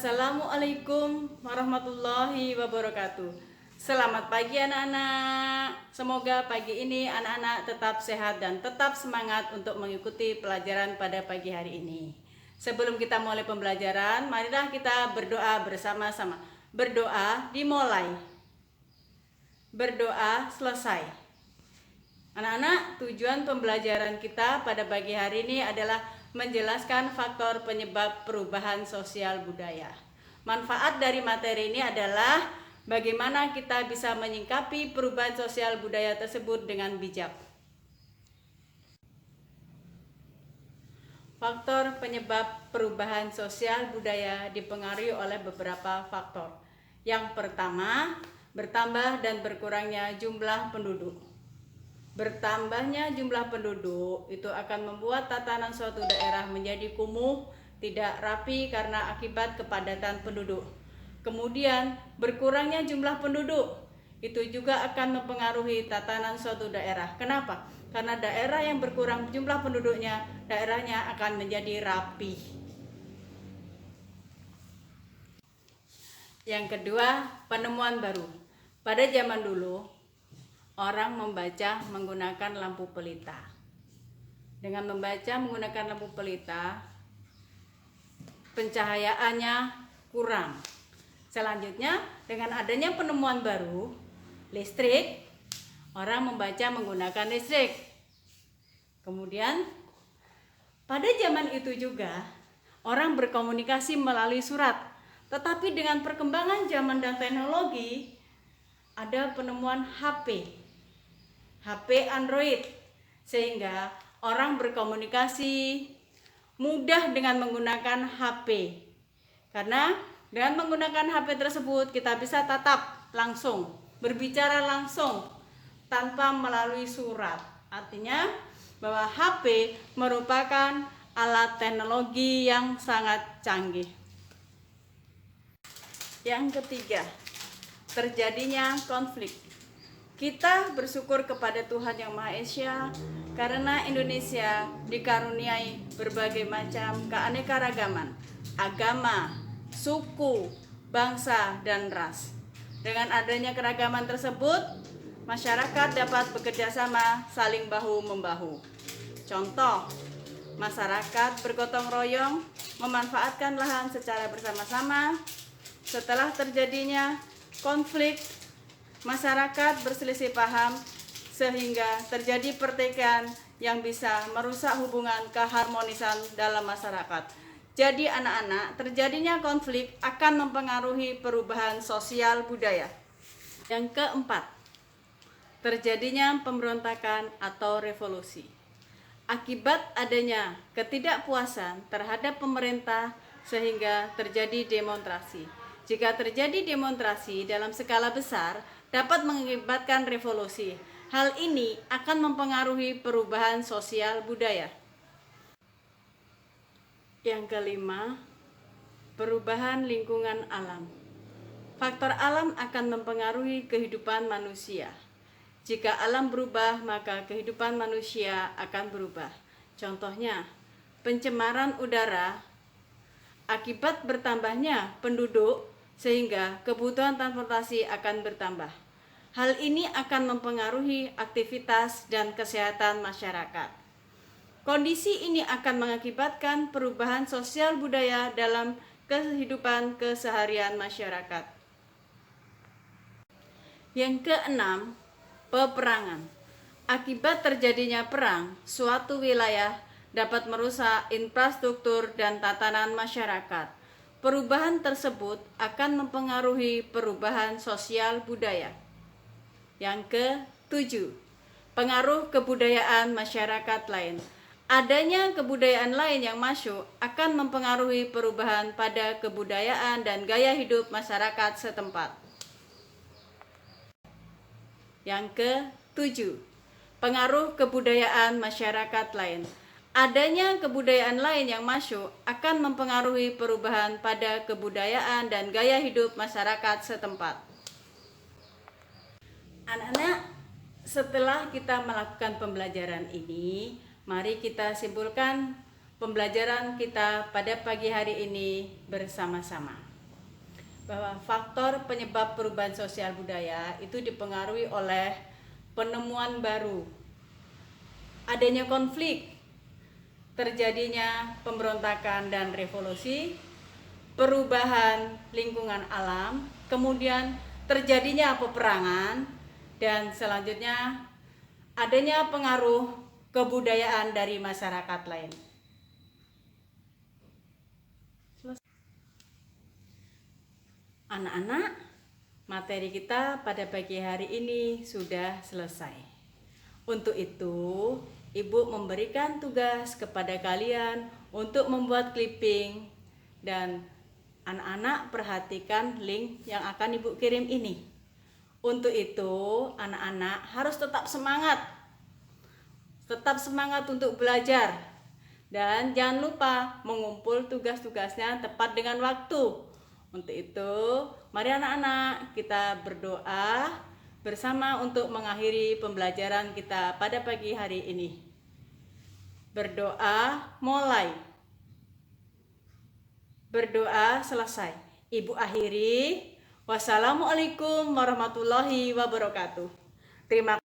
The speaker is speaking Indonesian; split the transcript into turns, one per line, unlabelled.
Assalamualaikum warahmatullahi wabarakatuh. Selamat pagi anak-anak. Semoga pagi ini anak-anak tetap sehat dan tetap semangat untuk mengikuti pelajaran pada pagi hari ini. Sebelum kita mulai pembelajaran, marilah kita berdoa bersama-sama. Berdoa dimulai, berdoa selesai. Anak-anak, tujuan pembelajaran kita pada pagi hari ini adalah menjelaskan faktor penyebab perubahan sosial budaya. Manfaat dari materi ini adalah bagaimana kita bisa menyikapi perubahan sosial budaya tersebut dengan bijak. Faktor penyebab perubahan sosial budaya dipengaruhi oleh beberapa faktor. Yang pertama, bertambah dan berkurangnya jumlah penduduk. Bertambahnya jumlah penduduk itu akan membuat tatanan suatu daerah menjadi kumuh, tidak rapi karena akibat kepadatan penduduk. Kemudian berkurangnya jumlah penduduk itu juga akan mempengaruhi tatanan suatu daerah. Kenapa? Karena daerah yang berkurang jumlah penduduknya, daerahnya akan menjadi rapi. Yang kedua, penemuan baru. Pada zaman dulu, orang membaca menggunakan lampu pelita. Dengan membaca menggunakan lampu pelita, pencahayaannya kurang. Selanjutnya, dengan adanya penemuan baru, listrik, orang membaca menggunakan listrik. Kemudian, pada zaman itu juga, orang berkomunikasi melalui surat. Tetapi dengan perkembangan zaman dan teknologi, ada penemuan HP Android, sehingga orang berkomunikasi mudah dengan menggunakan HP. Karena dengan menggunakan HP tersebut kita bisa tatap langsung, berbicara langsung tanpa melalui surat. Artinya bahwa HP merupakan alat teknologi yang sangat canggih. Yang ketiga, terjadinya konflik. Kita bersyukur kepada Tuhan Yang Maha Esa karena Indonesia dikaruniai berbagai macam keanekaragaman, agama, suku, bangsa, dan ras. Dengan adanya keragaman tersebut, masyarakat dapat bekerja sama saling bahu-membahu. Contoh, masyarakat bergotong royong memanfaatkan lahan secara bersama-sama. Setelah terjadinya konflik, masyarakat berselisih paham sehingga terjadi pertikaian yang bisa merusak hubungan keharmonisan dalam masyarakat. Jadi anak-anak, terjadinya konflik akan mempengaruhi perubahan sosial budaya. Yang keempat, terjadinya pemberontakan atau revolusi. Akibat adanya ketidakpuasan terhadap pemerintah sehingga terjadi demonstrasi. Jika terjadi demonstrasi dalam skala besar, dapat mengakibatkan revolusi. Hal ini akan mempengaruhi perubahan sosial budaya. Yang kelima, perubahan lingkungan alam. Faktor alam akan mempengaruhi kehidupan manusia. Jika alam berubah, maka kehidupan manusia akan berubah. Contohnya, pencemaran udara akibat bertambahnya penduduk sehingga kebutuhan transportasi akan bertambah. Hal ini akan mempengaruhi aktivitas dan kesehatan masyarakat. Kondisi ini akan mengakibatkan perubahan sosial budaya dalam kehidupan keseharian masyarakat. Yang keenam, peperangan. Akibat terjadinya perang, suatu wilayah dapat merusak infrastruktur dan tatanan masyarakat. Perubahan tersebut akan mempengaruhi perubahan sosial budaya. Yang ketujuh, pengaruh kebudayaan masyarakat lain. Adanya kebudayaan lain yang masuk akan mempengaruhi perubahan pada kebudayaan dan gaya hidup masyarakat setempat. Yang ketujuh, pengaruh kebudayaan masyarakat lain. Adanya kebudayaan lain yang masuk akan mempengaruhi perubahan pada kebudayaan dan gaya hidup masyarakat setempat. Anak-anak, setelah kita melakukan pembelajaran ini, mari kita simpulkan pembelajaran kita pada pagi hari ini bersama-sama. bahwa faktor penyebab perubahan sosial budaya itu dipengaruhi oleh penemuan baru, adanya konflik, terjadinya pemberontakan dan revolusi, perubahan lingkungan alam, kemudian terjadinya peperangan, dan selanjutnya adanya pengaruh kebudayaan dari masyarakat lain. Anak-anak, materi kita pada pagi hari ini sudah selesai. Untuk itu, Ibu memberikan tugas kepada kalian untuk membuat clipping, dan anak-anak perhatikan link yang akan Ibu kirim ini. Untuk itu, anak-anak harus tetap semangat untuk belajar, dan jangan lupa mengumpul tugas-tugasnya tepat dengan waktu. Untuk itu, mari anak-anak kita berdoa bersama untuk mengakhiri pembelajaran kita pada pagi hari ini. Berdoa mulai. Berdoa selesai. Ibu akhiri. Wassalamualaikum warahmatullahi wabarakatuh. Terima kasih.